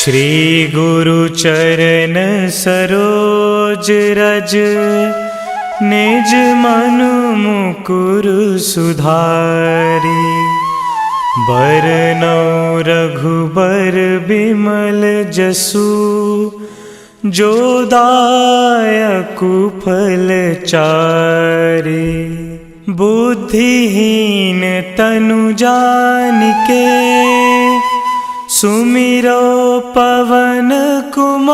श्री गुरु चरण सरोज रज, निज मन मुकुर सुधारी। बरनौ रघुबर बिमल जसु, जो दायकु फल चारि। बुद्धिहीन तनु जानिके, सुमिरो पवन कुमार।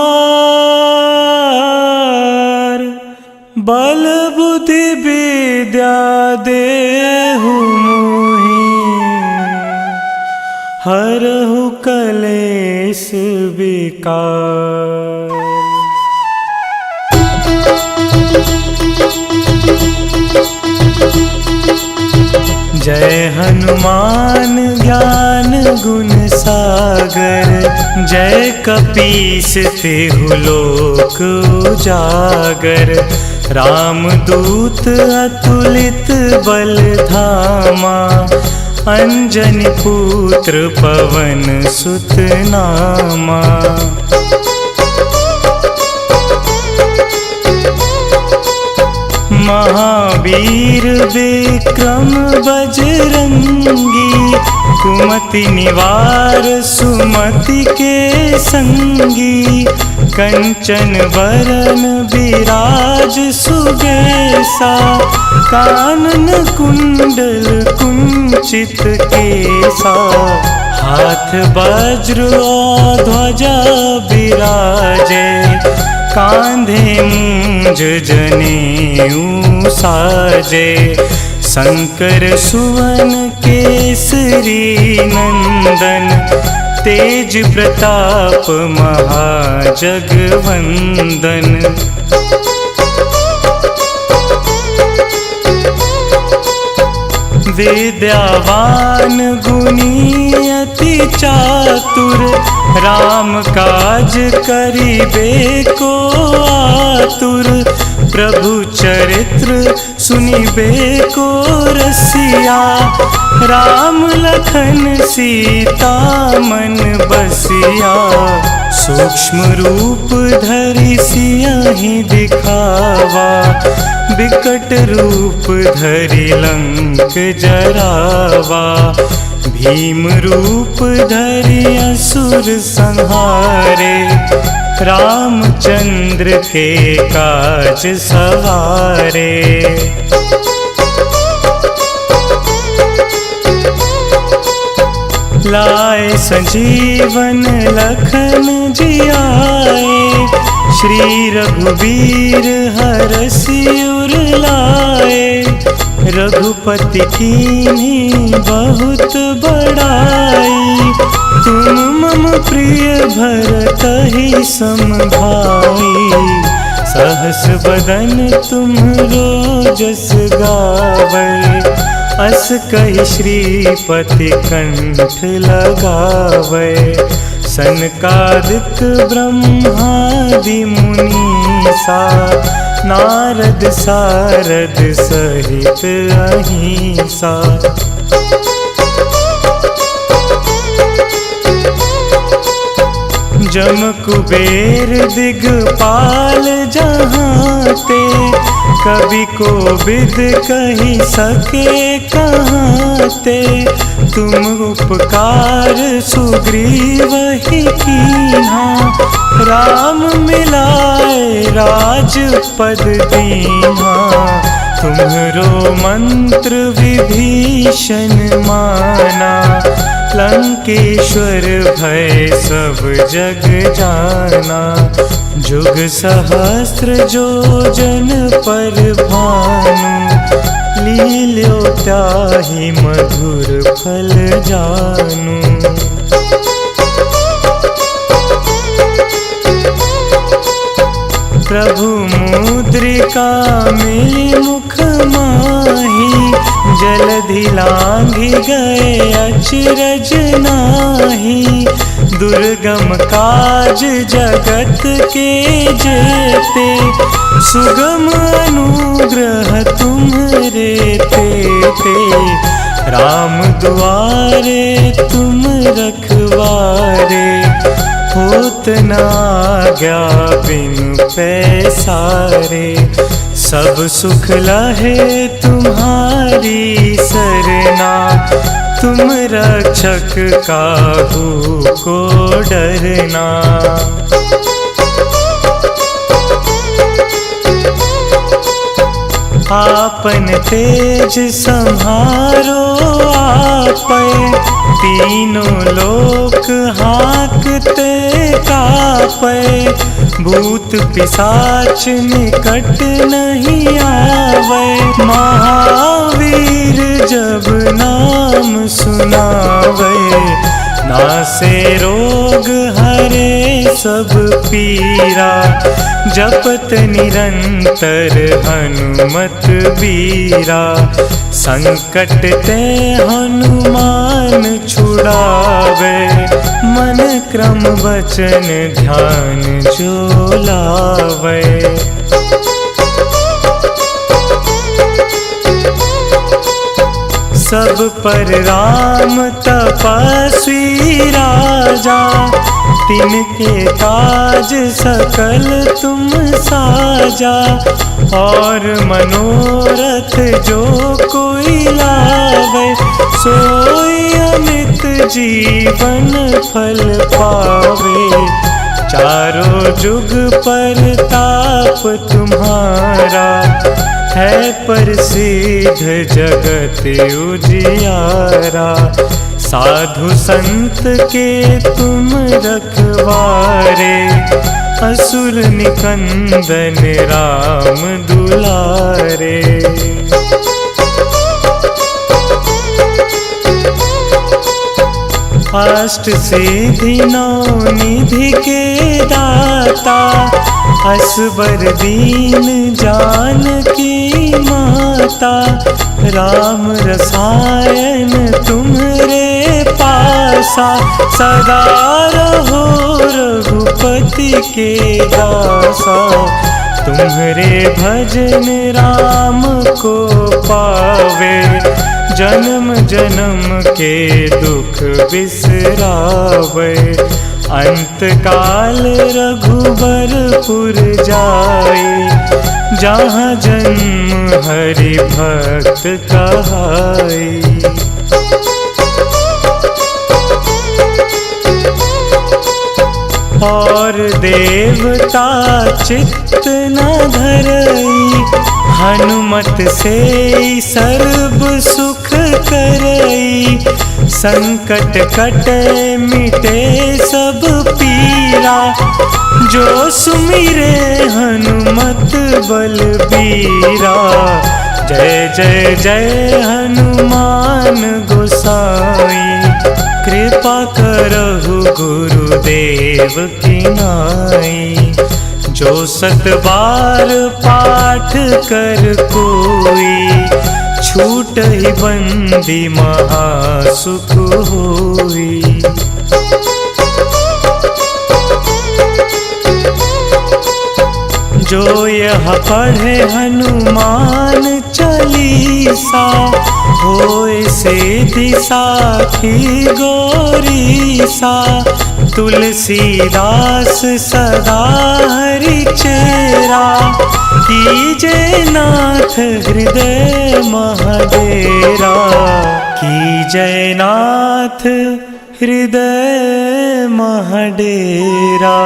बल बुद्धि विद्या देहु मोहि, हरहु कलेश विकार। जय हनुमान ज्ञान गुण सागर, जय कपीस तिहु लोक उजागर। रामदूत अतुलित बल धामा, अंजनी पुत्र पवन सुत नामा। महावीर विक्रम बजरंगी, कुमति निवार सुमति के संगी। कंचन वरन विराज सुबेसा, कानन कुंडल कुंचित केसा। हाथ वज्र और ध्वजा विराजे, कांधे मूंज जनेऊ साजे। शंकर सुवन केसरी नंदन, तेज प्रताप महाजगवंदन। विद्यावान गुणी अति चातुर, राम काज करिबे को आतुर। प्रभु चरित्र सुनिबे को रसिया, राम लखन सीता मन बसिया। सूक्ष्म रूप धरि सियहि दिखावा, बिकट रूप धरि लंक जरावा। भीम रूप धरि असुर संहारे, रामचंद्र के काज सवारे। लाए संजीवन लखन जियाए, श्री रघुवीर हरषि उर लाए। रघुपति कीन्ही बहुत बड़ाई, तुम मम प्रिय भरतहि सम भाई। सहस बदन तुम्हरो जस गावै, अस कहि श्रीपति कंठ लगावै। सनकादिक ब्रह्मादि मुनीसा, नारद सारद सहित अहिंसा। जम कुबेर दिगपाल जहाँते, कवि कोविद कहि सके कहाँते। तुम उपकार सुग्रीवहि कीन्हा, राम मिलाए राजपद दीन्हा। तुम्हरो मंत्र विभीषण माना, लंकेश्वर भय सब जग जाना। जुग सहस्त्र जो जन पर भानु, लील्यो त्याहि मधुर फल जानू। प्रभु मुद्रिका मिली मुख माही, जलधि लांघि गए अचरज नाही। दुर्गम काज जगत के जेते, सुगम अनुग्रह तुम्हरे तेते। राम दुआरे तुम रखवारे, होत न आज्ञा बिनु पैसारे। सब सुख लहे तुम्हारी सरना, तुम रक्षक काहू को डरना। आपन तेज संहारो आपै, तीनों लोक हाँकते कापै। भूत पिशाच निकट नहीं आवे, महावीर जब नाम सुनावे। नासे रोग हरे सब पीरा, जपत निरंतर हनुमत बीरा। संकट ते हनुमान छुड़ावे, मन क्रम वचन ध्यान जो लावे। सब पर राम तपस्वी राजा, तिनके काज सकल तुम साजा। और मनोरथ जो कोई लावे, सोई अमित जीवन फल पावे। चारों जुग परताप तुम्हारा, है प्रसिद्ध जगत उजियारा। साधु संत के तुम रखवारे, असुर निकंदन राम दुलारे। अष्ट सिद्धि नौ निधि के दाता, असबर दीन जानकी माता। राम रसायन तुम्हरे पासा, सदा रहो रघुपति के दासा। तुम्हरे भजन राम को पावे, जन्म जन्म के दुख बिसरावे। अंत काल रघुबरपुर जाई, जहाँ जन्म हरि भक्त कहाई। और देवता चित्त न धरई, हनुमत से सर्व सुख करई। संकट कटे मिटे सब पीरा, जो सुमिरे हनुमत बलबीरा। जय जय जय हनुमान गोसाई, कृपा करहु गुरुदेव की नाई। जो 7 बार पाठ कर कोई, छूट ही बंदी महासुख होई। जो यह पढ़े हनुमान चालीसा, होए सिद्धि साखी गौरीसा। तुलसीदास सदा हरि चेरा, कीजे नाथ हृदय महडेरा। कीजय नाथ हृदय महडेरा।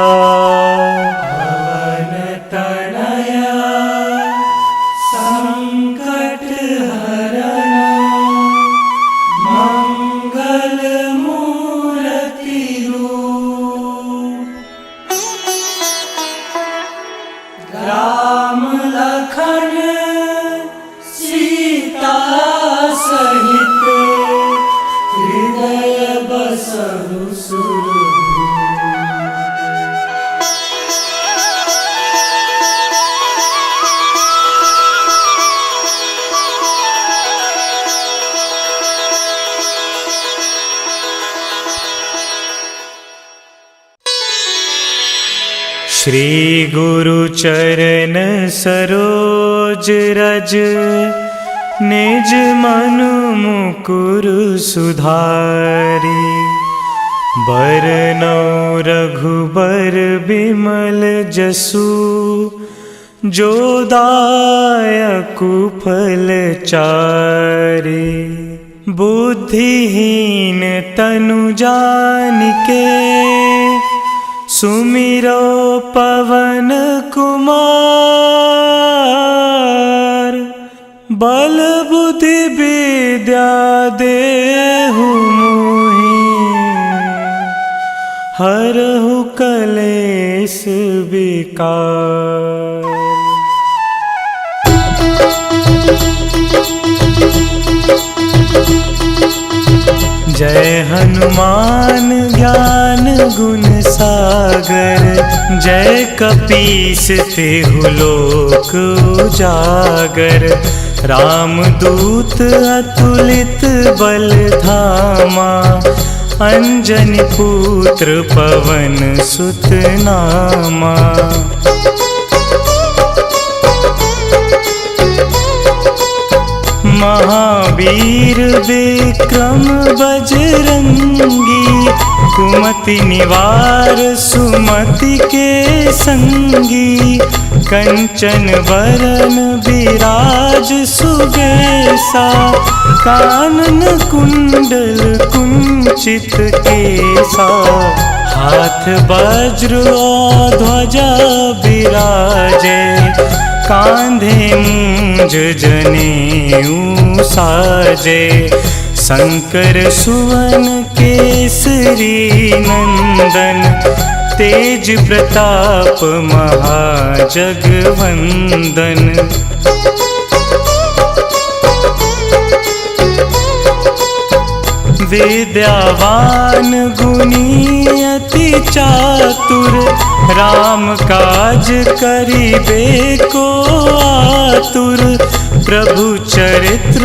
श्री गुरु चरण सरोज रज, निज मनु मुकुर सुधारी। बरनौ रघुबर बिमल जसु, जो दायकु फल चारि। बुद्धिहीन तनु जानिके, सुमिरो पवन कुमार। बल बुद्धि विद्या देहु मोहि, हरहु कलेश विकार। जय हनुमान ज्ञान गुण सागर, जय कपीस तिहु लोक उजागर। रामदूत अतुलित बल धामा, अंजनी पुत्र पवन सुत नामा। महावीर विक्रम बजरंगी, कुमति निवार सुमति के संगी। कंचन वरन विराज सुबेसा, कानन कुंडल कुंचित केसा। हाथ वज्र और ध्वजा विराजे, कांधे मूंज जनेऊ साजे। शंकर सुवन केसरी नंदन, तेज प्रताप महाजगवंदन। विद्यावान गुणी अति चातुर, राम काज करिबे को आतुर। प्रभु चरित्र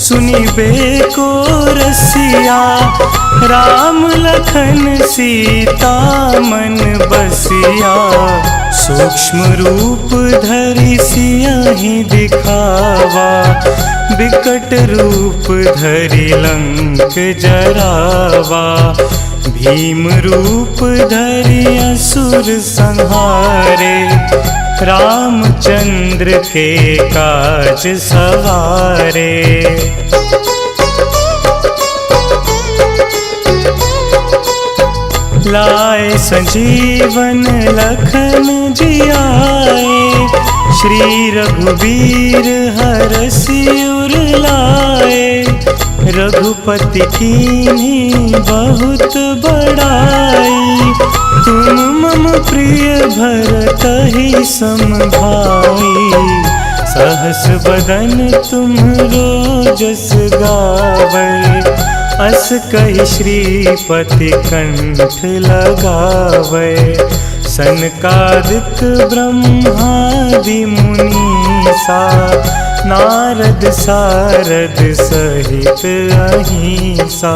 सुनिबे को रसिया, राम लखन सीता मन बसिया। सूक्ष्म रूप धरि सियहि दिखावा, बिकट रूप धरि लंक जरावा। भीम रूप धरि असुर संहारे, रामचंद्र के काज सवारे। लाए संजीवन लखन जियाए, श्री रघुवीर हरषि उर लाए। रघुपति कीन्ही बहुत बड़ाई, तुम मम प्रिय भरतहि सम भाई। सहस बदन तुम्हरो जस गावै, अस कहि श्रीपति कंठ लगावै। सनकादिक ब्रह्मादि मुनीसा, नारद सारद सहित अहिंसा।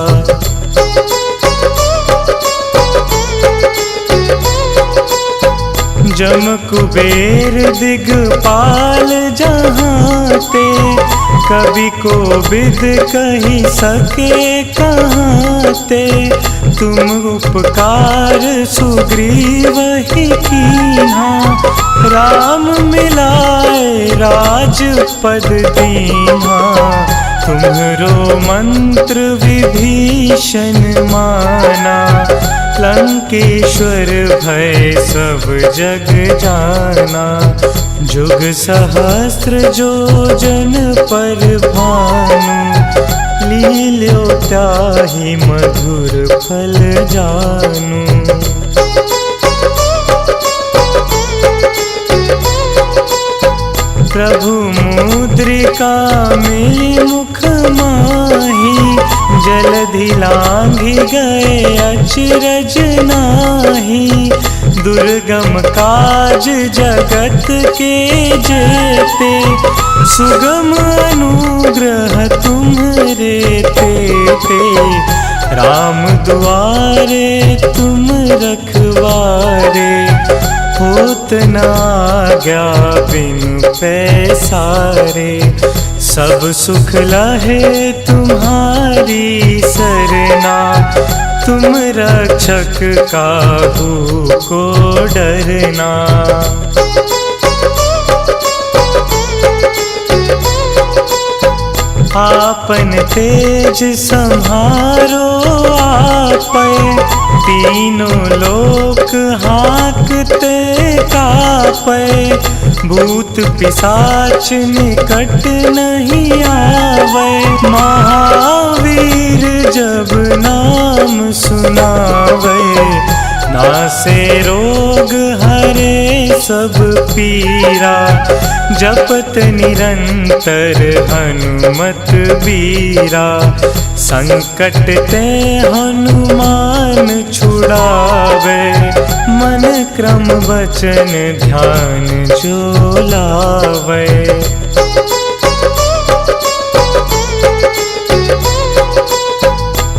जम कुबेर दिगपाल जहांते, कवि कोविद कहि सके कहाते। तुम उपकार सुग्रीवहि कीन्हा, राम मिलाए राजपद दीन्हा। तुम्हरो मंत्र विभीषण माना, लंकेश्वर भय सब जग जाना। जुग सहस्त्र जो जन पर भानु, लील्यो ताहि मधुर फल जानू। प्रभु मुद्रिका मिली मुख माही, जलधि लांघि गए अचरज नाही। दुर्गम काज जगत के जेते, सुगम अनुग्रह तुम्हरे तेते। राम दुआरे तुम रखवारे, होत न आज्ञा बिनु पैसारे। सब सुख लहे तुम्हारी सरना, तुम रक्षक काहू को डरना। आपन तेज संहारो आपै, तीनों लोक हाँकते कापै। भूत पिशाच निकट नहीं आवे, महावीर जब नाम सुनावे। नासे रोग हरे सब पीरा, जपत निरंतर हनुमत बीरा। संकट ते हनुमान छुड़ावे, मन क्रम वचन ध्यान जो लावे।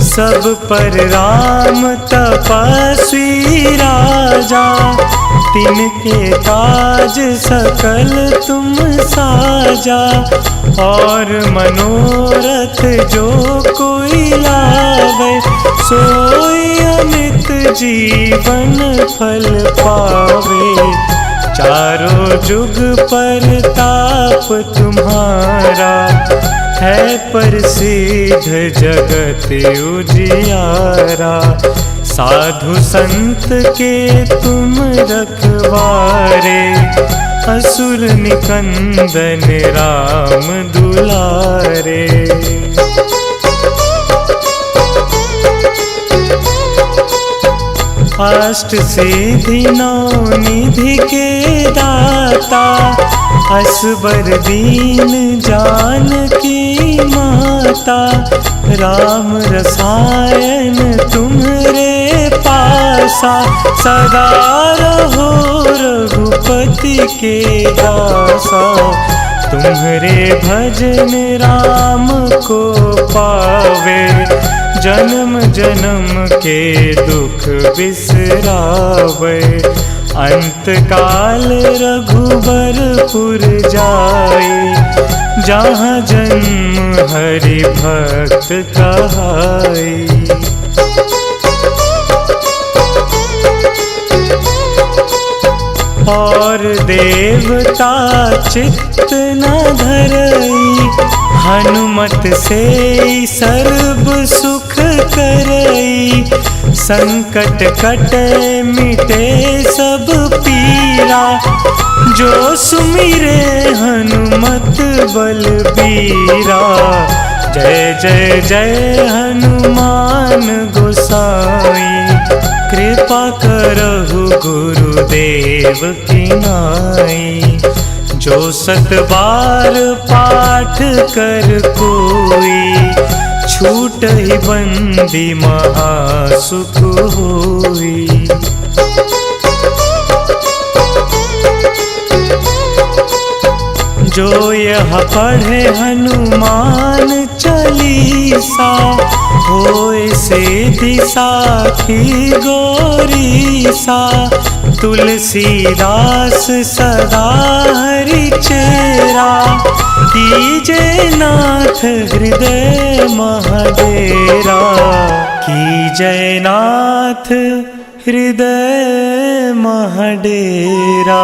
सब पर राम तपस्वी राजा, तिनके काज सकल तुम साजा। और मनोरथ जो कोई लावे, सोई अमित जीवन फल पावे। चारों जुग पर ताप तुम्हारा, है प्रसिद्ध जगत उजियारा। साधु संत के तुम रखवारे, असुर निकंदन राम दुलारे। अष्ट सिद्धि नौ निधि के दाता, असबर दीन जानकी माता। राम रसायन तुम्हरे पासा, सदा रहो रघुपति के दासा। तुम्हरे भजन राम को पावे, जन्म जन्म के दुख बिसरावे। अंत काल रघुबरपुर जाई, जहाँ जन्म हरि भक्त कहाई। और देवता चित्त न धरई, हनुमत से सर्व सुख करई। संकट कटे मिटे सब पीरा, जो सुमिरे हनुमत बलबीरा। जय जय जय हनुमान गोसाई, कृपा करहु गुरुदेव की नाई। जो 7 बार पाठ कर कोई, छूट ही बंदी महासुख होई। जो यह पढ़े हनुमान चालीसा, होए सिद्धि साखी गौरीसा। तुलसीदास सदा हरि चेरा, कीजे नाथ हृदय महडेरा। कीजय नाथ हृदय महडेरा।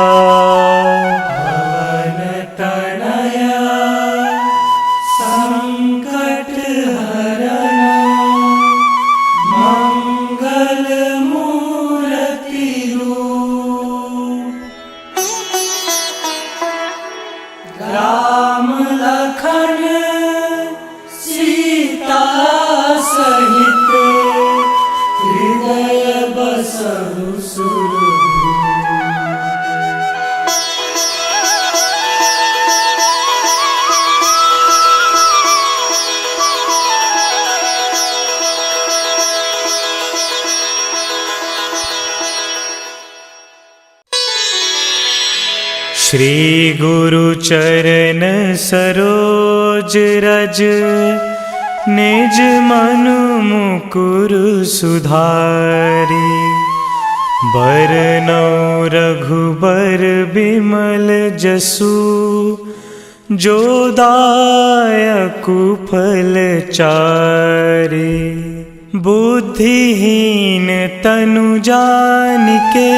राम लखन सीता सहित, हृदय बसहु सुरभूप। श्री गुरु चरण सरोज रज, निज मनु मुकुर सुधारी। बरनौ रघुबर बिमल जसु, जो दायकु फल चारि। बुद्धिहीन तनु जानिके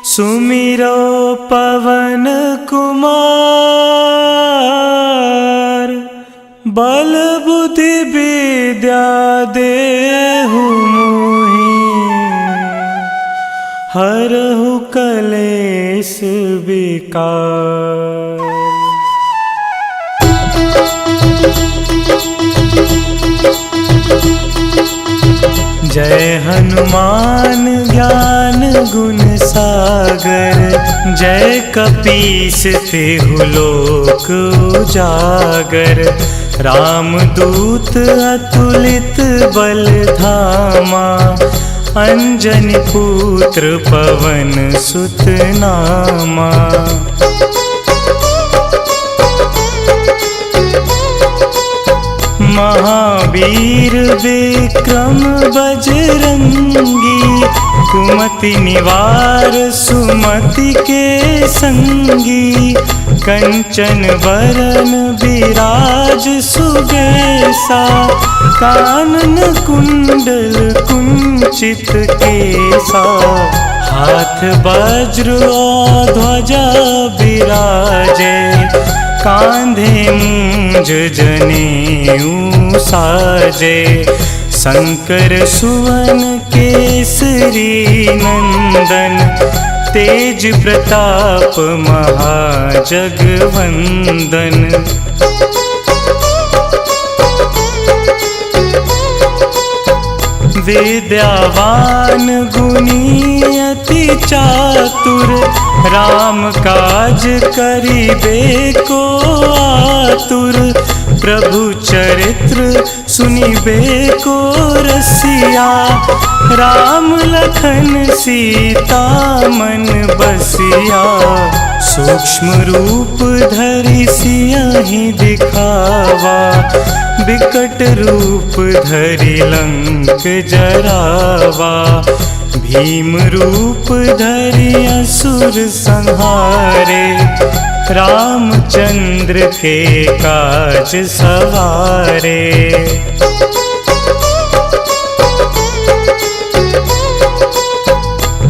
सुमिरो पवन कुमार। बल बुद्धि विद्या देहु मोहि हरहु कलेश विकार। जय हनुमान ज्ञान गुण सागर। जय कपीस तिहु लोक उजागर। रामदूत अतुलित बल धामा। अंजनी पुत्र पवन सुत नामा। महावीर विक्रम बजरंगी। कुमति निवार सुमति के संगी। कंचन वरन विराज सुबेसा। कानन कुंडल कुंचित केसा। हाथ वज्र और ध्वजा विराजे। कांधे मूंज जनेऊ साजे। शंकर सुवन केसरी नंदन। तेज प्रताप महाजगवंदन। विद्यावान गुणी अति चातुर। राम काज करिबे को आतुर। प्रभु चरित्र सुनिबे को रसिया। राम लखन सीता मन बसिया। सूक्ष्म रूप धरि सियहि दिखावा। विकट रूप धरि लंक जरावा। भीम रूप धरि असुर संहारे। रामचंद्र के काज सवारे।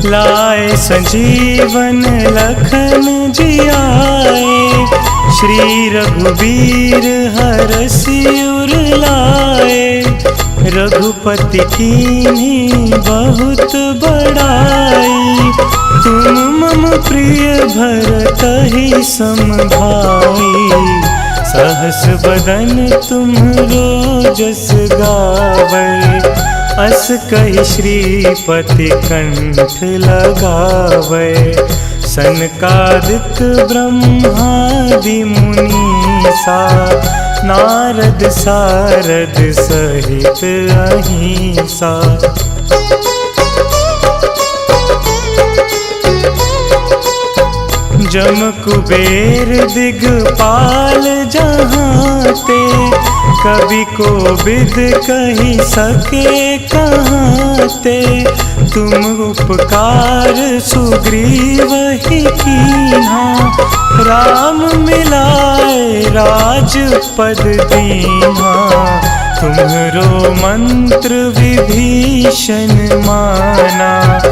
लाए संजीवन लखन जियाए। श्री रघुवीर हरषि उर लाए। रघुपति कीन्ही बहुत बड़ाई। तुम मम प्रिय भरतहि सम भाई। सहस बदन तुम्हरो जस गावै। अस कहि श्रीपति कंठ लगावै। सनकादिक ब्रह्मादि मुनीसा। नारद सारद सहित अहिंसा। जम कुबेर दिगपाल जहांते। कवि कोविद कहि सके कहाते। तुम उपकार सुग्रीवहि कीन्हा। राम मिलाए राजपद दीन्हा। तुम्हरो मंत्र विभीषण माना।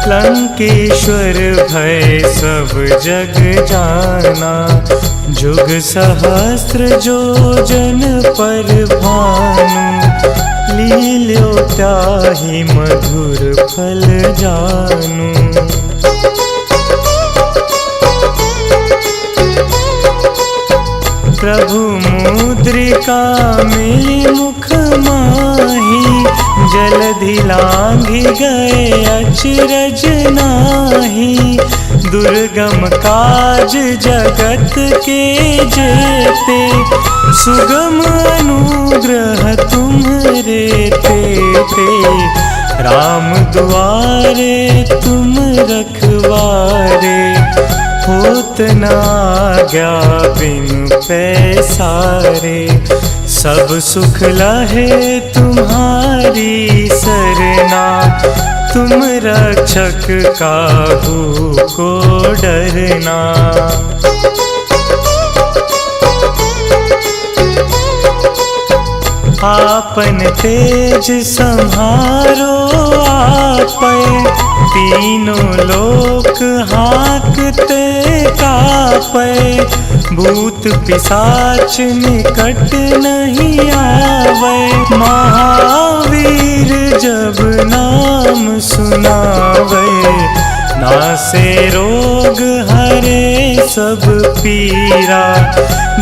लंकेश्वर भय सब जग जाना। जुग सहस्त्र जो जन पर भानु। लील्यो ताहि मधुर फल जानू। प्रभु मुद्रिका मिली मुख माही। जलधि लांघि गए अचरज नाही। दुर्गम काज जगत के जेते। सुगम अनुग्रह तुम्हरे तेते। राम दुआरे तुम रखवारे। होत न आज्ञा बिनु पैसारे। सब सुख लहे तुम्हारी सरना। तुम रक्षक काहू को डरना। आपन तेज संहारो आपै, तीनों लोक हाँकते कापै, भूत पिशाच निकट नहीं आवे, महावीर जब नाम सुनावे, नासे रोग हरे सब पीरा,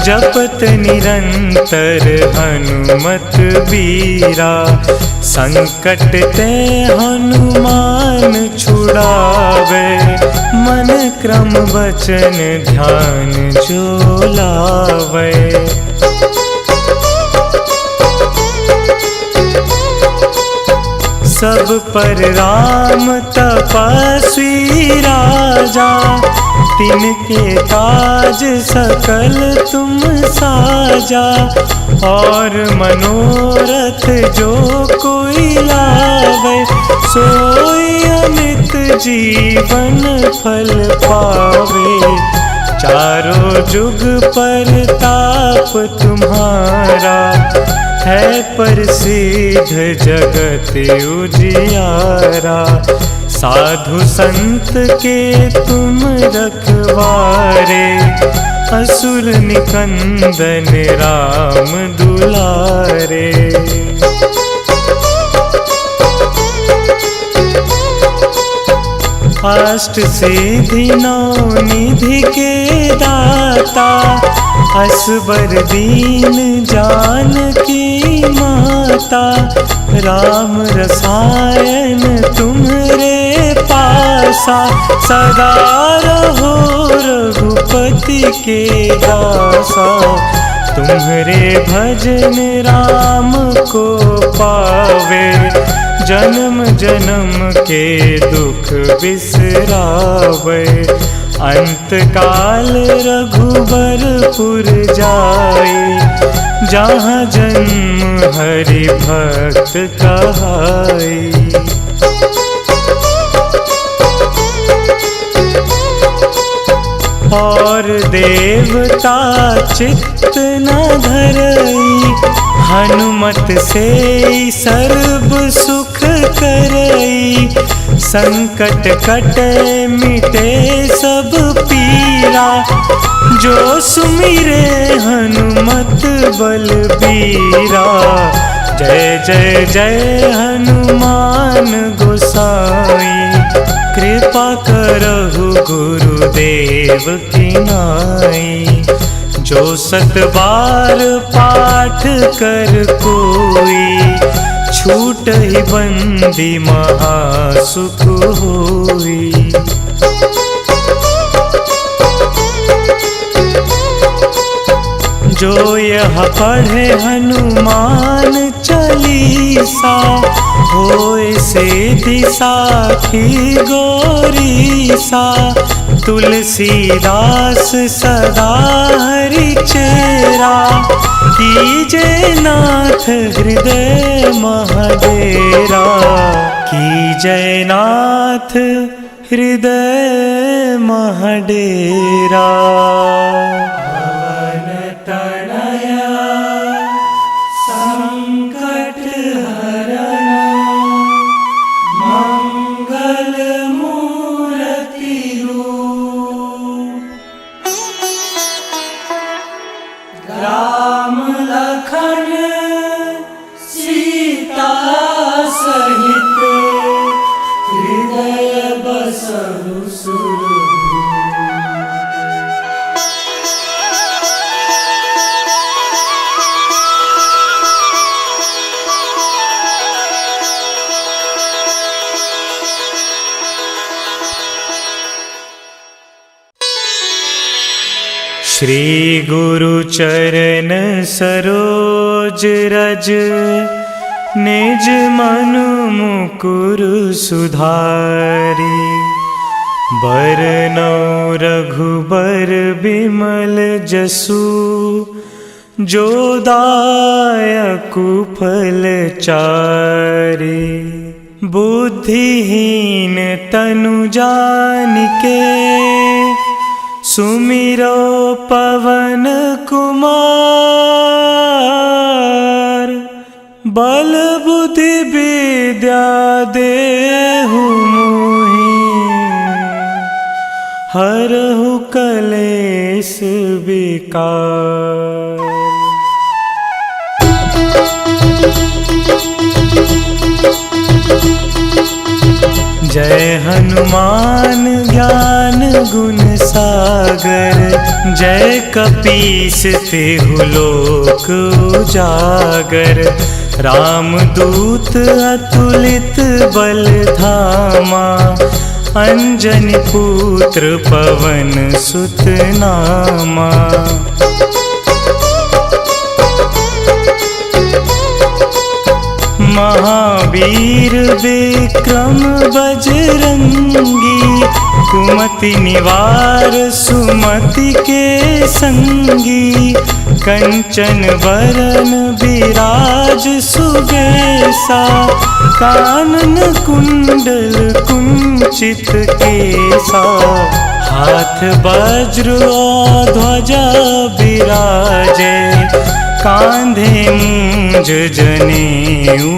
जपत निरंतर हनुमत बीरा, संकट ते हनुमान छुड़ावे, मन क्रम वचन ध्यान जो लावे। सब पर राम तपस्वी राजा, तिनके काज सकल तुम साजा, और मनोरथ जो कोई लावे, सोई अमित जीवन फल पावे, चारों जुग पर ताप तुम्हारा, है प्रसिद्ध जगत उजियारा, साधु संत के तुम रखवारे, असुर निकंदन राम दुलारे। अष्ट सिद्धि नौ निधि के दाता, असबर दीन जानकी माता, राम रसायन तुम्हरे पासा, सदा रहो रघुपति के दासा, तुम्हरे भजन राम को पावे, जन्म जन्म के दुख बिसरावे, अंत काल रघुबरपुर जाई, जहाँ जन्म हरि भक्त कहाई। और देवता चित्त न धरई, हनुमत से सर्व सुख करई, संकट कटे मिटे सब पीरा, जो सुमिरे हनुमत बलबीरा, जय जय जय हनुमान गोसाई, कृपा करहु गुरुदेव की नाई, जो सत बार पाठ कर कोई, छूट ही बंदी महासुख होई। जो यह पढ़े हनुमान चालीसा, होए से दिसाखी गोरीसा, तुलसीदास सदा हरि चेरा, कीजे नाथ हृदय महडेरा, कीजे नाथ हृदय महडेरा। राम लखन सीता सहित, हृदय बसहु सुरभूमि। श्री गुरु चरण सरोज रज, निज मनु मुकुर सुधारी, बरनौ रघुबर बिमल जसु, जो दायकु फल चारि, बुद्धिहीन तनु जानिके, सुमिरो पवन कुमार, बल बुद्धि विद्या देहु मोहि, हरहु कलेश विकार। जय हनुमान ज्ञान गुण सागर, जय कपीस तिहु लोक उजागर। रामदूत अतुलित बल धामा, अंजनी पुत्र पवन सुत नामा। महावीर विक्रम बजरंगी, कुमति निवार सुमति के संगी। कंचन बरन विराज सुबेसा, कानन कुंडल कुंचित केसा। हाथ वज्र और ध्वजा विराजे, कांधे मूंज जनेऊ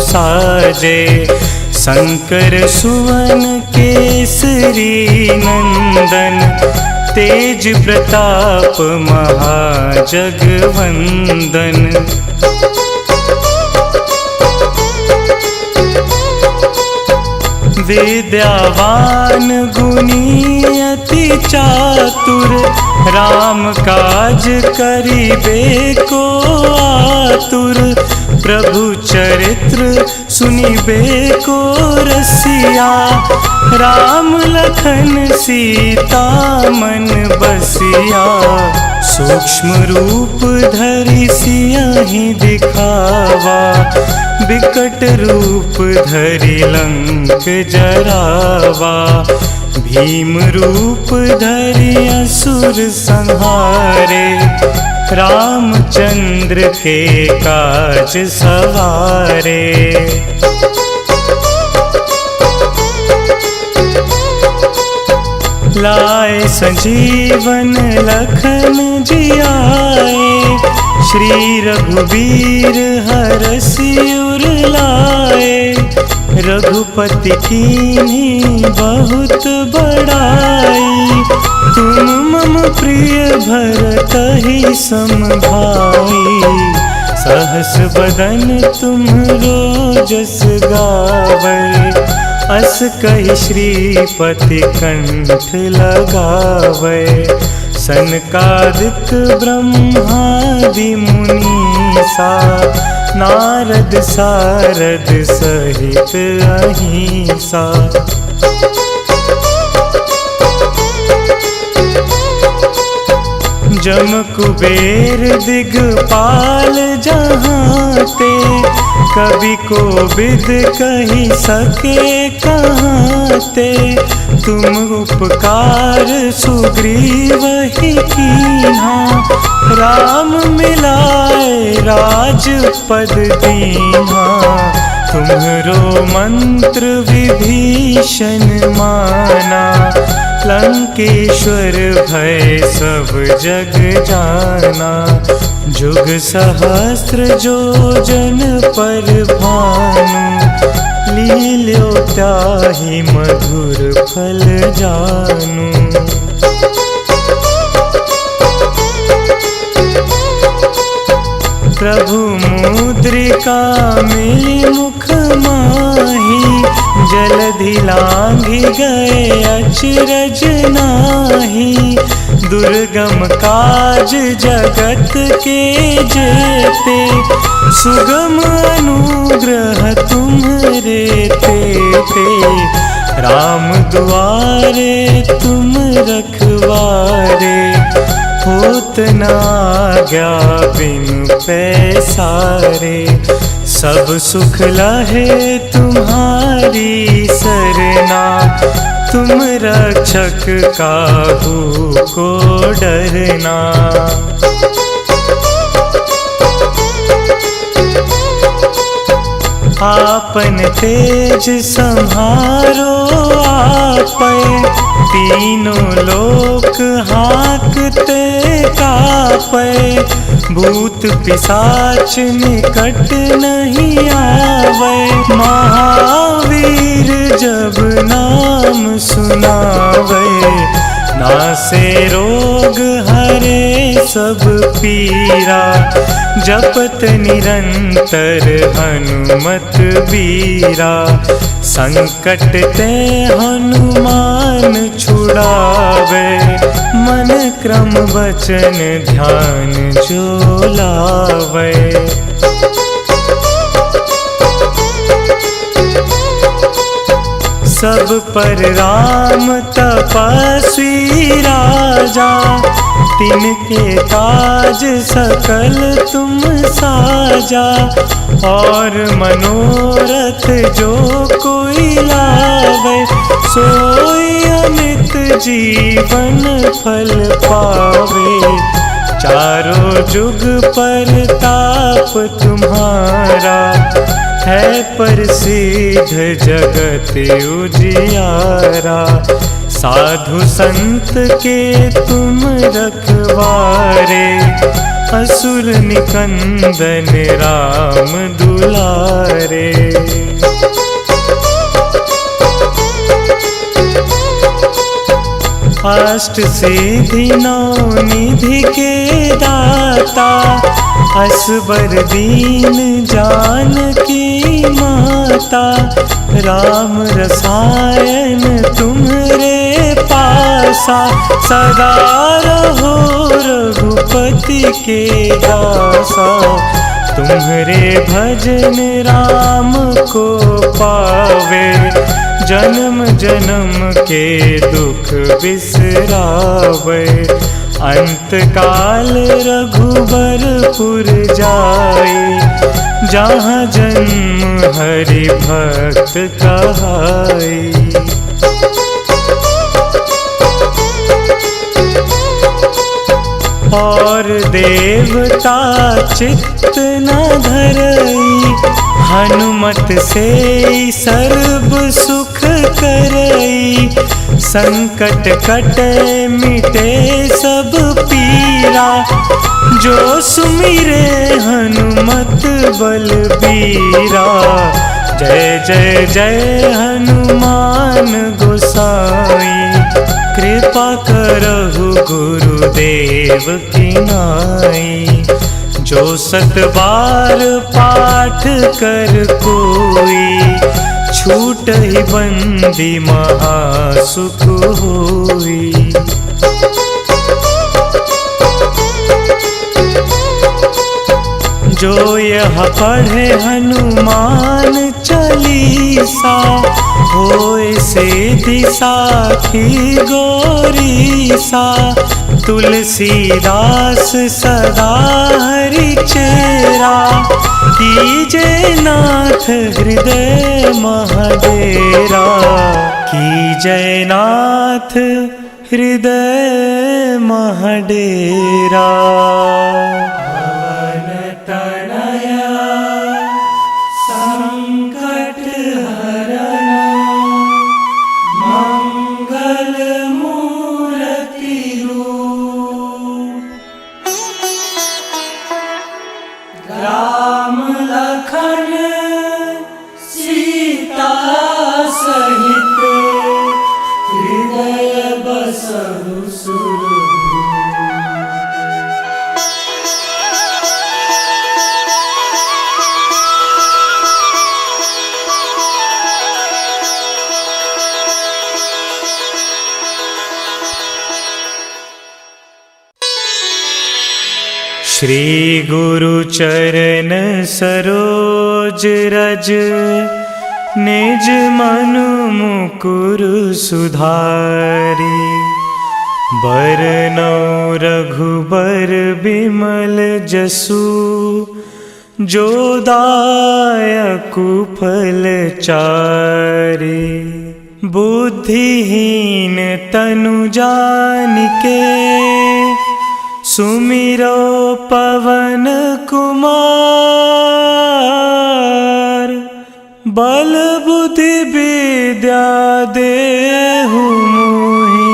साजे। शंकर सुवन केसरी नंदन, तेज प्रताप महाजगवंदन। विद्यावान गुणी अति चातुर, राम काज करिबे को आतुर। प्रभु चरित्र सुनिबे को रसिया, राम लखन सीता मन बसिया। सूक्ष्म रूप धरि सियहि दिखावा, बिकट रूप धरि लंक जरावा। भीम रूप धरि असुर संहारे, रामचंद्र के काज सवारे। लाए संजीवन लखन जियाए, श्री रघुवीर हरषि उर लाए। रघुपति कीन्ही बहुत बड़ाई, तुम मम प्रिय भरतहि सम भाई। सहस बदन तुम्हरो जस गावै, अस कहि श्रीपति कंठ लगावै। सनकादिक ब्रह्मादि मुनीसा, नारद सारद सहित अहिंसा। जम कुबेर दिगपाल जहाँते, कवि कोविद कहि सके कहाँते। तुम उपकार सुग्रीवहि कीन्हा, राम मिलाए राजपद दीन्हा। तुम्हरो मंत्र विभीषण माना, लंकेश्वर भय सब जग जाना। जुग सहस्त्र जो जन पर भानु, लील्यो ताहि मधुर फल जानू। प्रभु मुद्रिका मिली मुख माही, जलधि लांघि गए अचरज नाहि। दुर्गम काज जगत के जेते, सुगम अनुग्रह तुम्हरे तेते। राम दुआरे तुम रखवारे, होत न आज्ञा बिनु पैसारे। सब सुख लहे तुम्हारी सरना, तुम रक्षक काहू को डरना। आपन तेज सम्हारो आपै, तीनों लोक हाँकते कापे, भूत पिशाच निकट नहीं आवे। महावीर जब नाम सुनावे, नासे रोग हरे सब पीरा। जपत निरंतर हनुमत बीरा, संकट ते हनुमान छुड़ावे। मन क्रम वचन ध्यान जो लावे। सब पर राम तपस्वी राजा, तिनके काज सकल तुम साजा। और मनोरथ जो कोई लावे, सोई अमित जीवन फल पावे। चारों जुग पर ताप तुम्हारा, है प्रसिद्ध जगत उजियारा। साधु संत के तुम रखवारे, असुर निकंदन राम दुलारे। अष्ट सिद्धि नौ निधि के दाता, असबर दीन जानकी माता। राम रसायन तुम्हरे पासा, सदा रहो रघुपति के दासा। तुम्हरे भजन राम को पावे, जन्म जन्म के दुख बिसरावे। अंत काल रघुबरपुर जाई, जहाँ जन्म हरि भक्त कहाई। और देवता चित्त न धरई, हनुमत से सर्व सुख करई। संकट कटे मिटे सब पीरा, जो सुमिरे हनुमत बलबीरा। जय जय जय हनुमान गोसाई, कृपा करहु गुरुदेव की नाई। जो 7 बार पाठ कर कोई, छूट ही बंदी महासुख होई। जो यह पढ़े हनुमान चालीसा, होए सिद्धि साखी गौरीसा। तुलसीदास सदा हरि चेरा, कीजे नाथ हृदय महडेरा। कीजे नाथ हृदय महडेरा। पवन तनया संकट हरण, मंगल मूर्ति रूप। राम लखन सीता सहित, हृदय बसहु सुरभूप। श्री गुरु चरण सरोज रज, निज मनु मुकुर सुधारी। बरनौ रघुबर बिमल जसु, जो दायकु फल चारि। बुद्धिहीन तनु जानिके, सुमिरो पवन कुमार। बल बुद्धि विद्या देहु मोहि,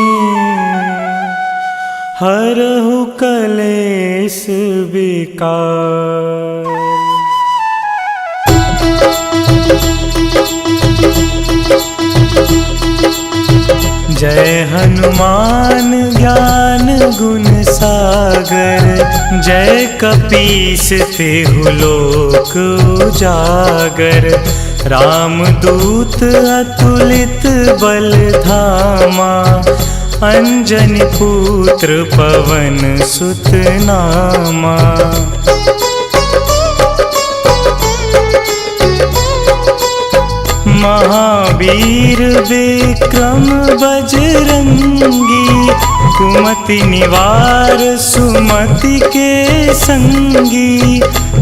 हरहु कलेश विकार। जय हनुमान ज्ञान गुण सागर, जय कपीस तिहु लोक उजागर। रामदूत अतुलित बल धामा, अंजनी पुत्र पवन सुत नामा। महावीर विक्रम बजरंगी, कुमति निवार सुमति के संगी।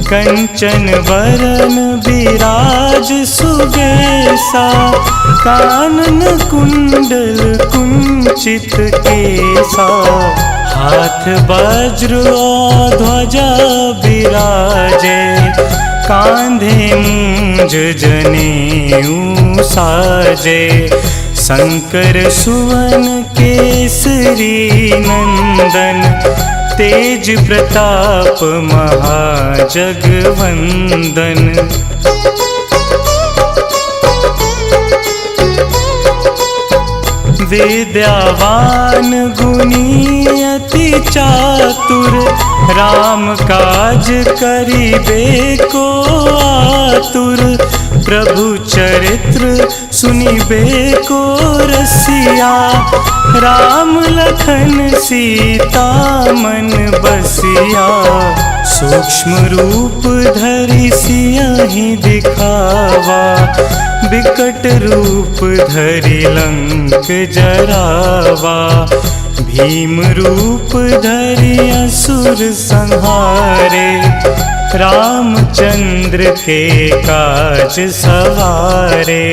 कंचन वरन विराज सुबेसा, कानन कुंडल कुंचित केसा। हाथ वज्र और ध्वजा विराजे, कांधे मूंज जनेऊ साजे। शंकर सुवन केसरी नंदन, तेज प्रताप महाजगवंदन। विद्यावान गुणी अति चातुर, राम काज करिबे को आतुर। प्रभु चरित्र सुनिबे को रसिया, राम लखन सीता मन बसिया। सूक्ष्म रूप धरि सियहि दिखावा, बिकट रूप धरि लंक जरावा। भीम रूप धरि असुर संहारे, रामचंद्र के काज सवारे।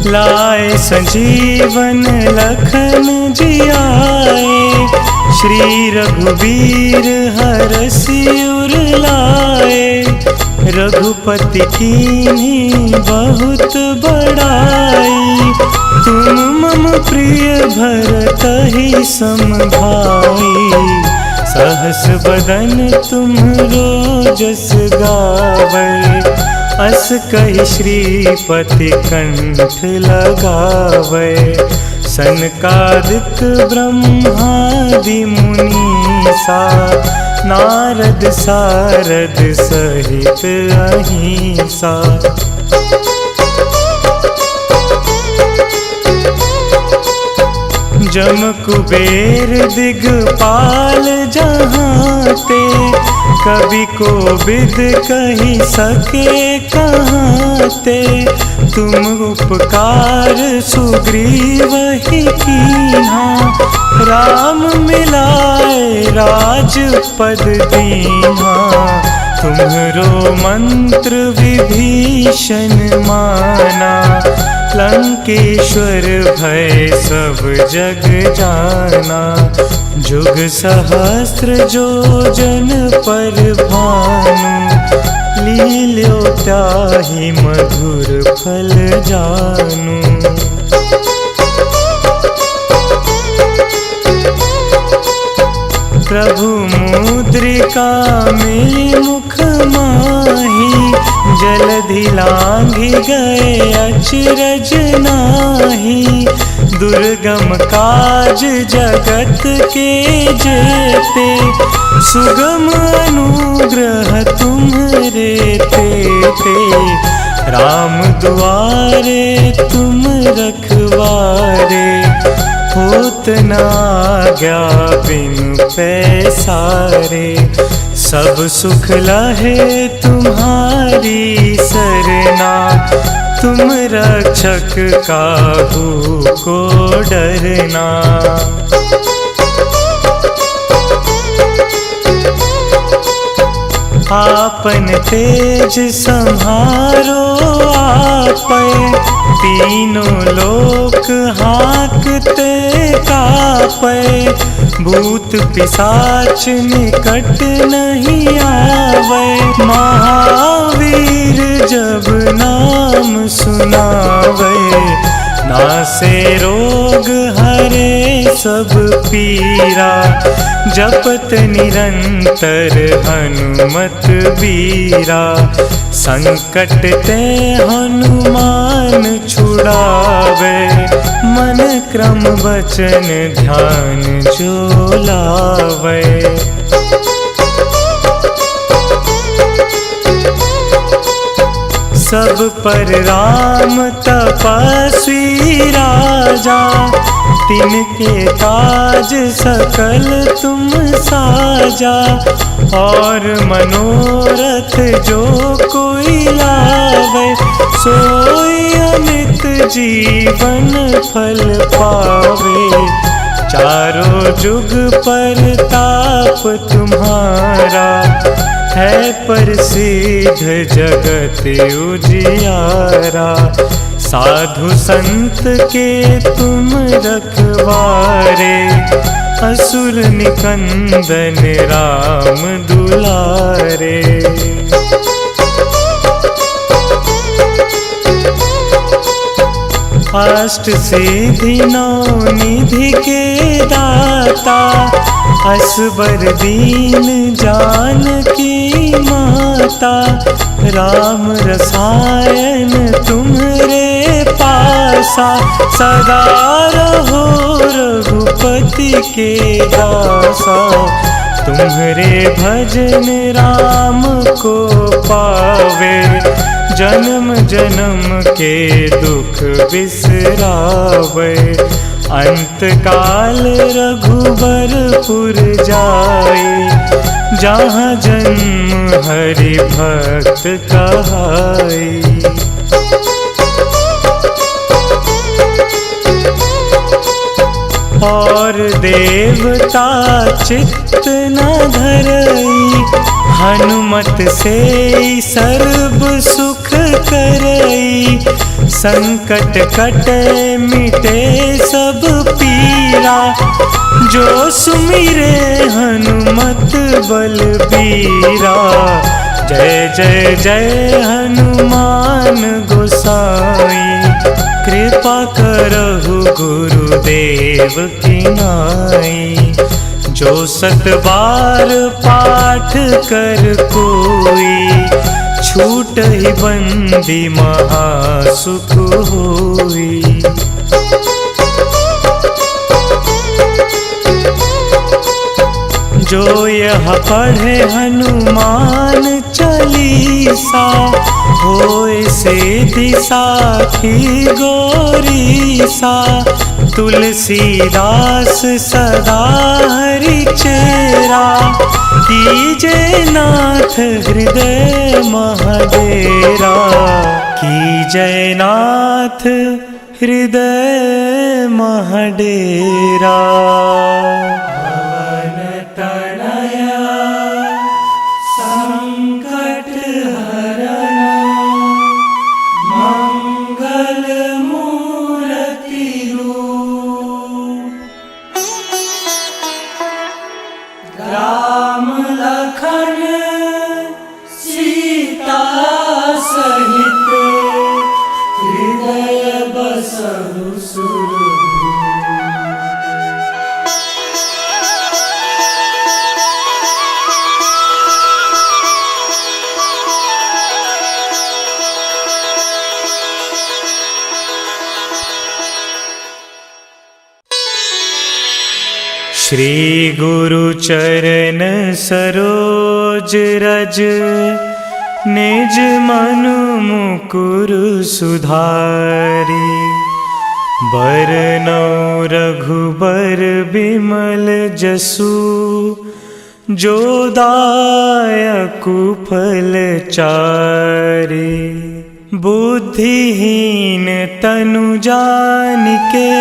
लाए संजीवन लखन जियाए, श्री रघुवीर हरषि उर लाए। रघुपति कीन्ही बहुत बड़ाई, तुम मम प्रिय भरतहि सम भाई। सहस बदन तुम्हरो जस गावै, अस कहि श्रीपति कंठ लगावै। सनकादिक ब्रह्मादि मुनीसा, नारद सारद सहित अहिंसा। जम कुबेर दिगपाल जहाँते, कवि कोविद कहि सके कहाँते। तुम उपकार सुग्रीवहि कीन्हा, राम मिलाए राजपद दीन्हा। तुम्हरो मंत्र विभीषण माना, लंकेश्वर भय सब जग जाना। जुग सहस्र जो जन पर भानु, लील्यो त्याहि मधुर फल जानु। प्रभु मुद्रिका मिली मुख माही, जलधि लांघि गए अचरज नाहि। दुर्गम काज जगत के जेते, सुगम अनुग्रह तुम्हरे तेते। राम दुआरे तुम रखवारे, होत न आज्ञा बिनु पैसारे। सब सुख लहे तुम्हारी सरना, तुम रक्षक काहू को डरना। आपन तेज सम्हारो आपै, तीनों लोक हांकते कापै। भूत पिशाच निकट नहीं आवे, महावीर जब नाम सुनावे। नासे रोग हरे सब पीरा, जपत निरंतर हनुमत बीरा। संकट ते हनुमान छुड़ावे, मन क्रम वचन ध्यान जो लावे। सब पर राम तपस्वी राजा, तिनके काज सकल तुम साजा। और मनोरथ जो कोई लावे, सोई अमित जीवन फल पावे। चारों जुग परताप तुम्हारा, है प्रसिद्ध जगत उजियारा। साधु संत के तुम रखवारे, असुर निकंदन राम दुलारे। अष्ट सिद्धि नौ निधि के दाता, असबर दीन जानकी माता। राम रसायन तुम्हरे पासा, सदा रहो रघुपति के दासा। तुम्हरे भजन राम को पावे, जन्म जन्म के दुख बिसरावे। अंत काल रघुबरपुर जाई, जहाँ जन्म हरि भक्त कहाई। और देवता चित्त न धरई, हनुमत से सर्व सुख करई। संकट कटे मिटे सब पीरा, जो सुमिरे हनुमत बलबीरा। जय जय जय हनुमान गोसाई, कृपा करहु गुरुदेव की नाई। जो 7 बार पाठ कर कोई, छूट ही बंदी महासुख होई। जो यह पढ़े हनुमान चालीसा, होए सिद्धि साखी गौरीसा। तुलसीदास सदा हरि चेरा, कीजे नाथ हृदय महडेरा। कीजे नाथ हृदय महडेरा। पवन तनया संकट हरण, मंगल मूर्ति रूप। राम लखन सीता सहित, हृदय बसहु सुरभूप। श्री गुरु चरण सरोज रज, निज मनु मुकुर सुधारी। बरनौ रघुबर बिमल जसु, जो दायकु फल चारि। बुद्धिहीन तनु जानिके,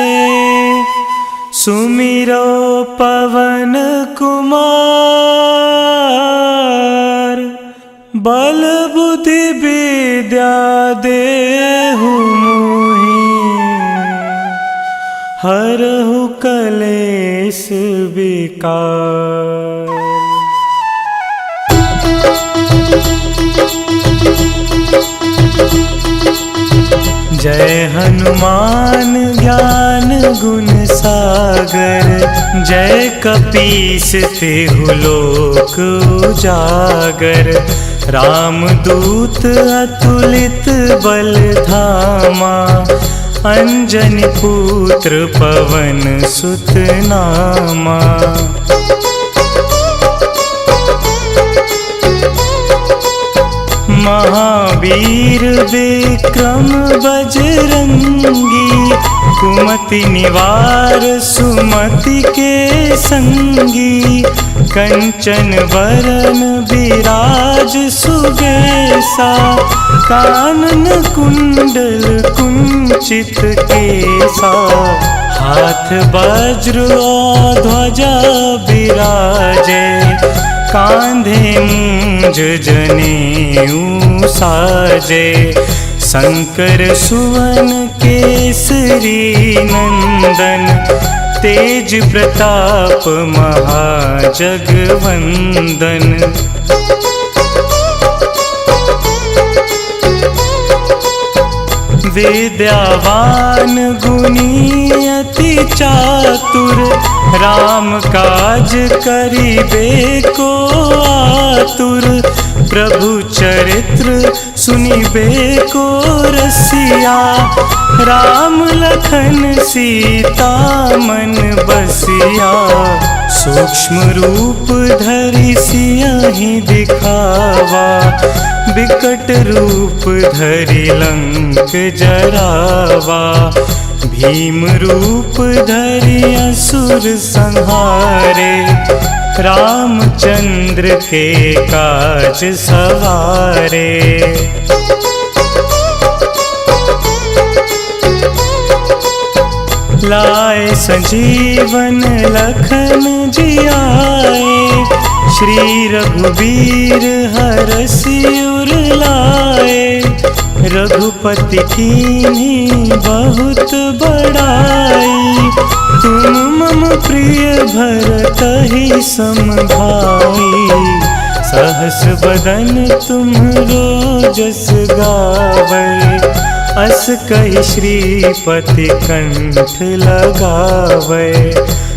सुमिरो पवन कुमार। बल बुद्धि विद्या देहु मोहि, हरहु कलेश विकार। जय हनुमान ज्ञान गुण सागर, जय कपीस तिहु लोक उजागर। रामदूत अतुलित बल धामा, अंजनी पुत्र पवन सुत नामा। महावीर विक्रम बजरंगी, कुमति निवार सुमति के संगी। कंचन बरन विराज सुबेसा, कानन कुंडल कुंचित केसा। हाथ वज्र और ध्वजा विराजे, कांधे मूंज जनेऊ साजे। शंकर सुवन केसरी नंदन, तेज प्रताप महाजगवंदन। विद्यावान गुणी अति चातुर, राम काज करिबे को आतुर। प्रभु चरित्र सुनिबे को रसिया, राम लखन सीता मन बसिया। सूक्ष्म रूप धरि सियहि दिखावा, बिकट रूप धरि लंक जरावा। भीम रूप धरि असुर संहारे, रामचंद्र के काज सवारे। लाए संजीवन लखन जियाए, श्री रघुवीर हरषि उर लाए। रघुपति कीन्ही बहुत बड़ाई, तुम मम प्रिय भरतहि सम भाई। सहस बदन तुम्हरो जस गावै, अस कहि श्रीपति कंठ लगावै।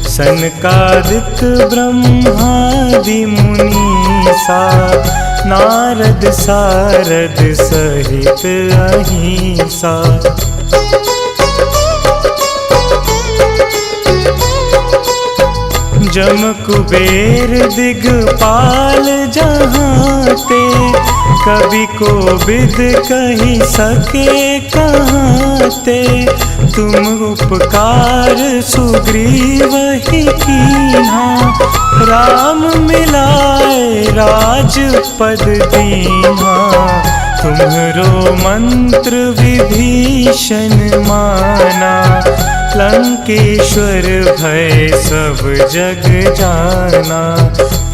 सनकादिक ब्रह्मादि मुनीसा, नारद सारद सहित अहिंसा। जम कुबेर दिगपाल जहाँते, कवि कोविद कहि सके कहाँते। तुम उपकार सुग्रीवहि कीन्हा, राम मिलाए राजपद दीन्हा। तुम्हरो मंत्र विभीषण माना, लंकेश्वर भय सब जग जाना।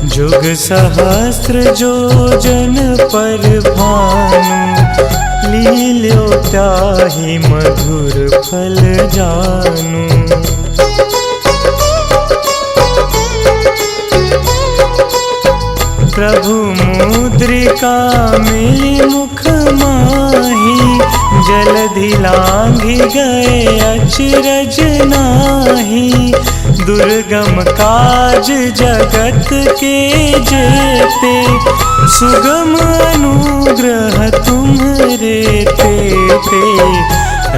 जुग सहस्त्र जो जन पर भानु, लील्यो त्याहि मधुर फल जानु। प्रभु मुद्रिका मिली मुख माही, जलधि लांघि गए अचरज नाहि। दुर्गम काज जगत के जेते, सुगम अनुग्रह तुम्हरे तेते।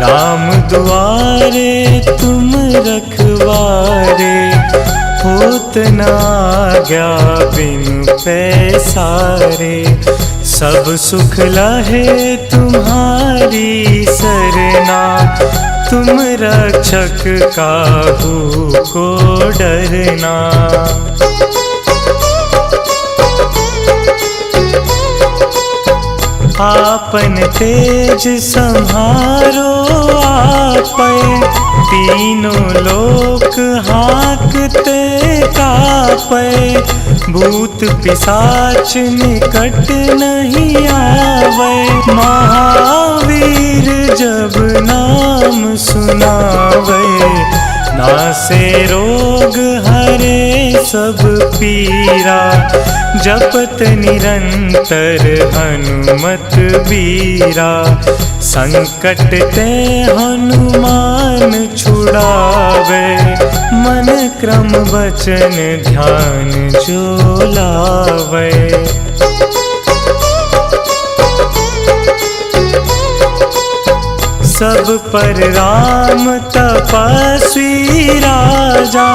राम दुआरे तुम रखवारे, होत न आज्ञा बिनु पैसारे। सब सुख लहे तुम्हारी सरना, तुम रक्षक काहू को डरना। आपन तेज सम्हारो आपै, तीनों लोक हाकते कापै। भूत पिशाच निकट नहीं आवे, महावीर जब नाम सुनावे। नासे रोग हरे सब पीरा, जपत निरंतर हनुमत बीरा। संकट ते हनुमान छुड़ावे, मन क्रम वचन ध्यान जो लावे। सब पर राम तपस्वी राजा,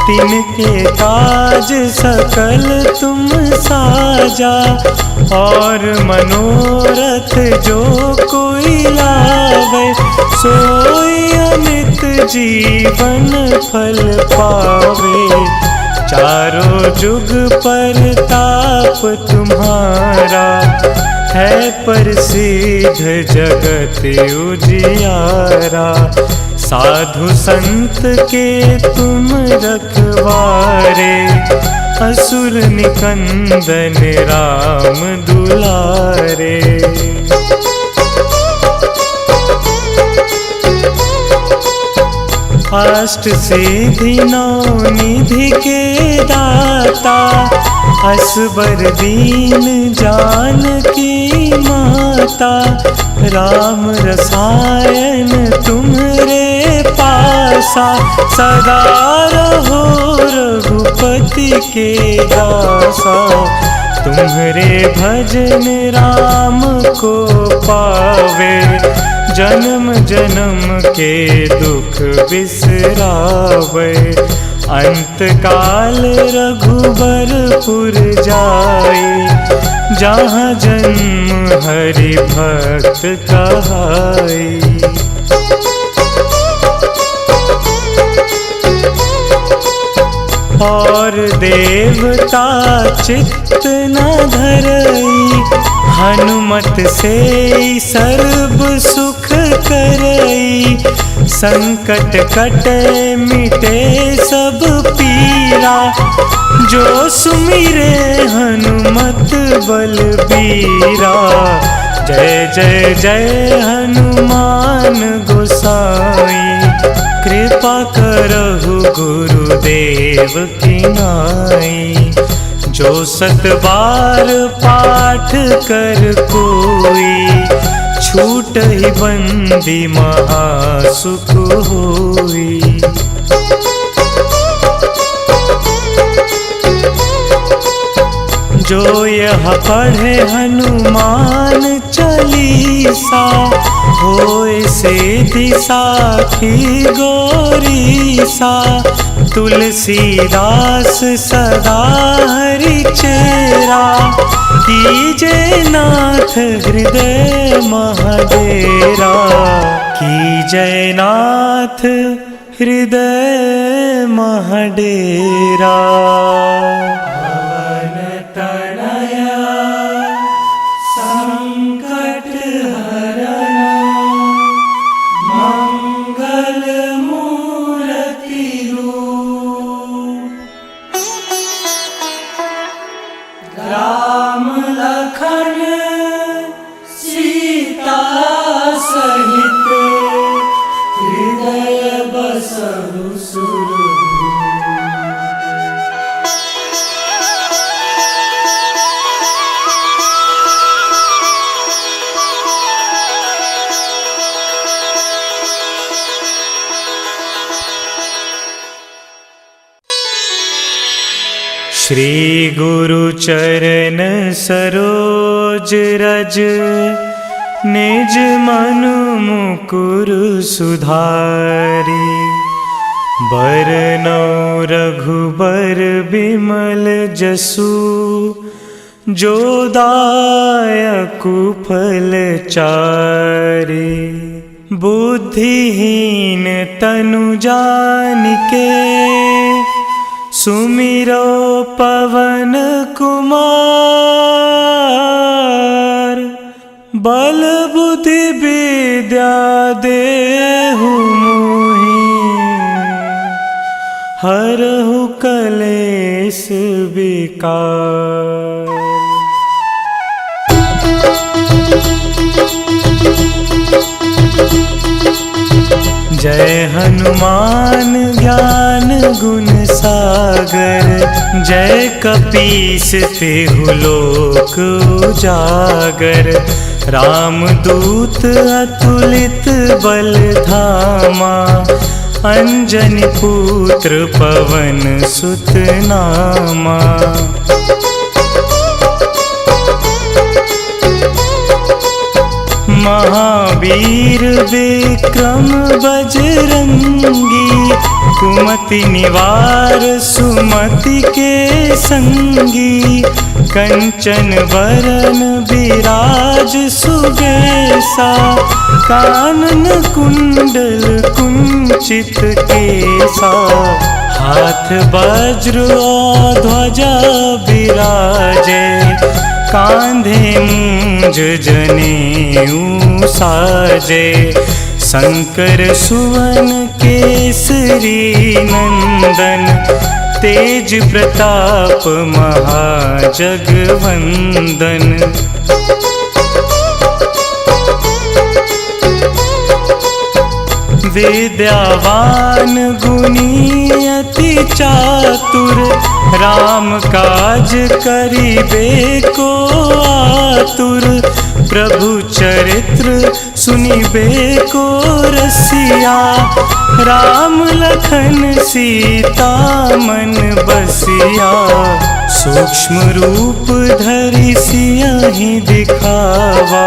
तिनके काज सकल तुम साजा। और मनोरथ जो कोई लावे, सोई अमित जीवन फल पावे। चारों जुग परताप तुम्हारा, है प्रसिद्ध जगत उजियारा। साधु संत के तुम रखवारे, असुर निकंदन राम दुलारे। अष्ट सिद्धि नौ निधि के दाता, असबर दीन जानकी माता। राम रसायन तुम्हरे पासा, सदा रहो रघुपति के दासा। तुम्हरे भजन राम को पावे, जन्म जन्म के दुख बिसरावे। अंत काल रघुबरपुर जाई, जहाँ जन्म हरि भक्त कहाई। और देवता चित्त न धरई, हनुमत से सर्व सुख करई। संकट कटे मिटे सब पीरा, जो सुमिरे हनुमत बलबीरा। जय जय जय हनुमान गोसाई, कृपा करहु गुरुदेव की नाई। जो सत बार पाठ कर कोई, छूट ही बंदी महासुख होई। जो यह पढ़े हनुमान चालीसा, होए सिद्धि साखी गौरीसा। तुलसीदास सदा हरि चेरा, कीजे नाथ हृदय महडेरा। कीजे नाथ हृदय महडेरा। पवन तनया संकट हरण, मंगल मूर्ति रूप। राम लखन सीता सहित, हृदय बसहु सुरभूप। श्री गुरु चरण सरोज रज, निज मनु मुकुर सुधारी। बरनौ रघुबर बिमल जसु, जो दायकु फल चारि। बुद्धिहीन तनु जानिके, सुमिरो पवन कुमार। बल बुद्धि विद्या देहु मोहि, हरहु कलेश विकार। जय हनुमान ज्ञान गुण सागर। जय कपीस तेहु लोक उजागर। रामदूत अतुलित बल धामा। अंजनी पुत्र पवन सुत नामा। महावीर विक्रम बजरंगी। कुमति निवार सुमति के संगी। कंचन बरन विराज सुबेसा। कानन कुंडल कुंचित केसा। हाथ वज्र और ध्वजा विराजे। कांधे मूंज जनेऊ साजे। शंकर सुवन केसरी नंदन। तेज प्रताप महाजगवंदन। विद्यावान गुणी अति चातुर। राम काज करिबे को आतुर। प्रभु चरित्र सुनिबे को रसिया। राम लखन सीता मन बसिया। सूक्ष्म रूप धरि सियहि दिखावा।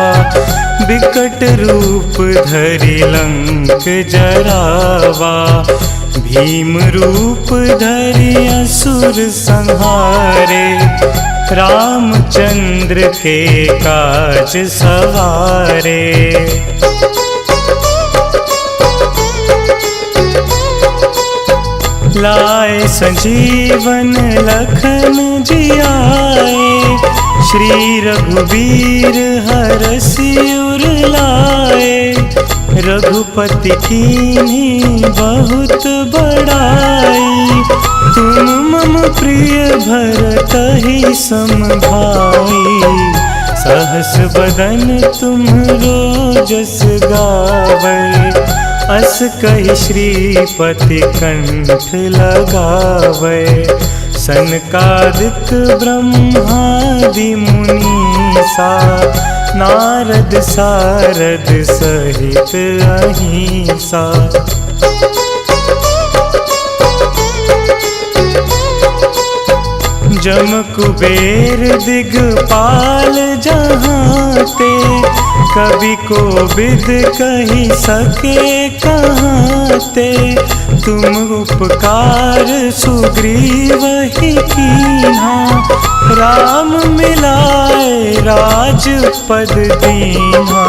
विकट रूप धरि लंक जरावा। भीम रूप धरि असुर संहारे। रामचंद्र के काज सवारे। लाए संजीवन लखन जियाए। श्री रघुवीर हरषि उर लाए। रघुपति कीन्ही बहुत बड़ाई। तुम मम प्रिय भरतहि सम भाई। सहस बदन तुम्हरो जस गावै। अस कहि श्रीपति कंठ लगावै। सनकादिक ब्रह्मादि मुनीसा। नारद सारद सहित अहिंसा। जम कुबेर दिगपाल जहाँ ते। कवि कोविद कहि सके कहाँ ते। तुम उपकार सुग्रीवहि कीन्हा। राम मिलाए राजपद दीन्हा।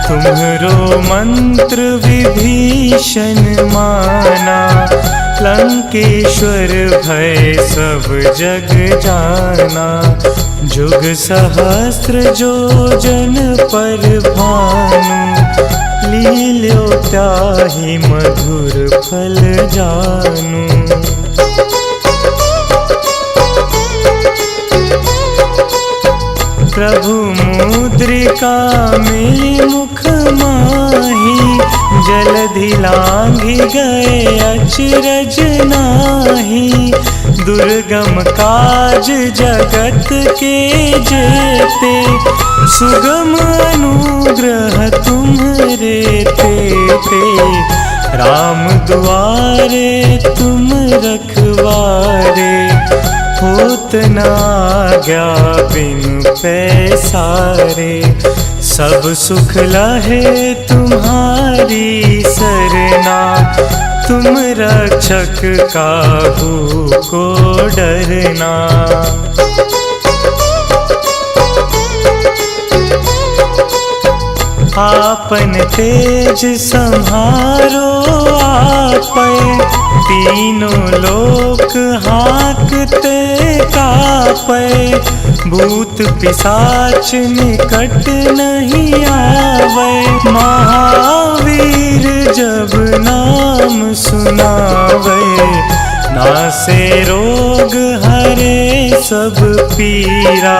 तुम्हरो मंत्र विभीषण माना। लंकेश्वर भय सब जग जाना। जुग सहस्त्र जो जन पर भानु। लील्यो त्याहि मधुर फल जानु। प्रभु मुद्रिका मिली मुख माही। जलधि लांघि गए अचरज नाही। दुर्गम काज जगत के जेते। सुगम अनुग्रह तुम्हरे तेते। राम दुआरे तुम रखवारे। होत न आज्ञा बिनु पैसारे। सब सुख लहे तुम्हारी सरना। तुम रक्षक काहू को डरना। आपन तेज सम्हारो आपै। तीनों लोक हाकते कापै। भूत पिशाच निकट नहीं आवे। महावीर जब नाम सुनावे। नासे रोग हरे सब पीरा,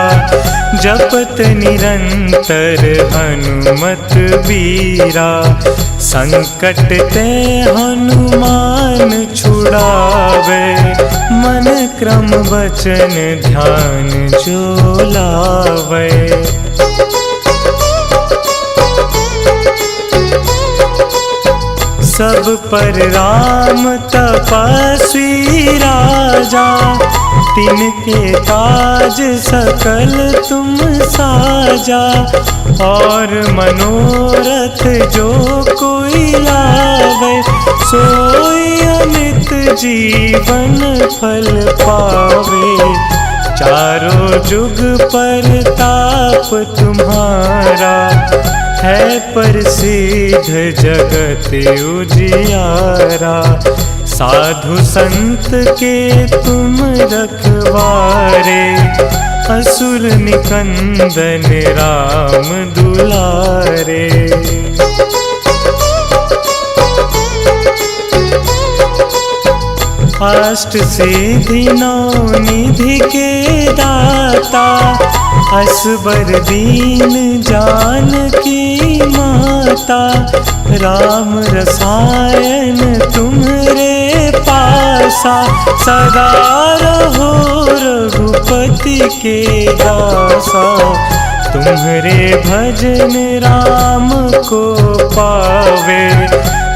जपत निरंतर हनुमत बीरा। संकट ते हनुमान छुड़ावे, मन क्रम वचन ध्यान जो लावे। सब पर राम तपस्वी राजा, तिनके काज सकल तुम साजा। और मनोरथ जो कोई लावे, सोई अमित जीवन फल पावे। चारों जुग पर ताप तुम्हारा, है प्रसिद्ध जगत उजियारा। साधु संत के तुम रखवारे, असुर निकंदन राम दुलारे। अष्ट सिद्धि नौ निधि के दाता, असबर दीन जानकी माता। राम रसायन तुम्हरे पासा, सदा रहो रघुपति के दासा। तुम्हरे भजन राम को पावे,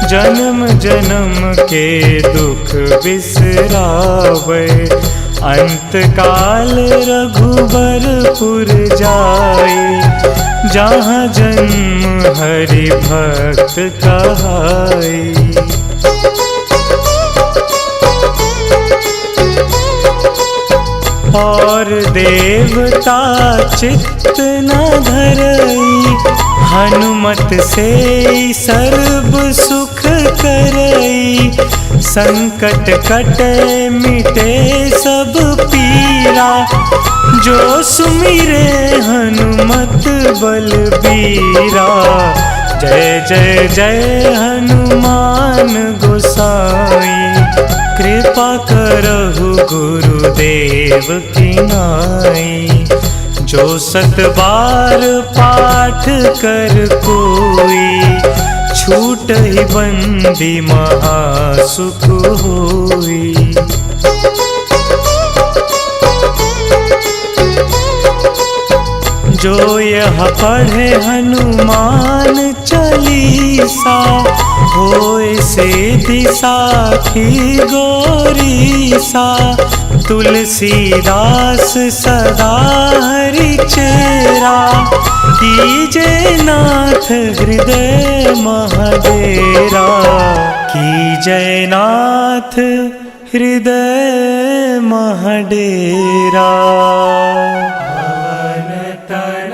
जन्म जन्म के दुख बिसरावे। अंत काल रघुबरपुर जाई, जहाँ जन्म हरि भक्त कहाई। और देवता चित्त न धरई, हनुमत से सर्व सुख करई। संकट कटे मिटे सब पीरा, जो सुमिरे हनुमत बलबीरा। जय जय जय हनुमान गोसाई, कृपा करहु गुरुदेव की नाई। जो 7 बार पाठ कर कोई, छूट ही बंदी महासुख होई। जो यह पढ़े हनुमान चालीसा, होए सिद्धि साखी गौरीसा। तुलसीदास सदा हरि चेरा, कीजे नाथ हृदय महडेरा। कीजय नाथ हृदय महडेरा। तन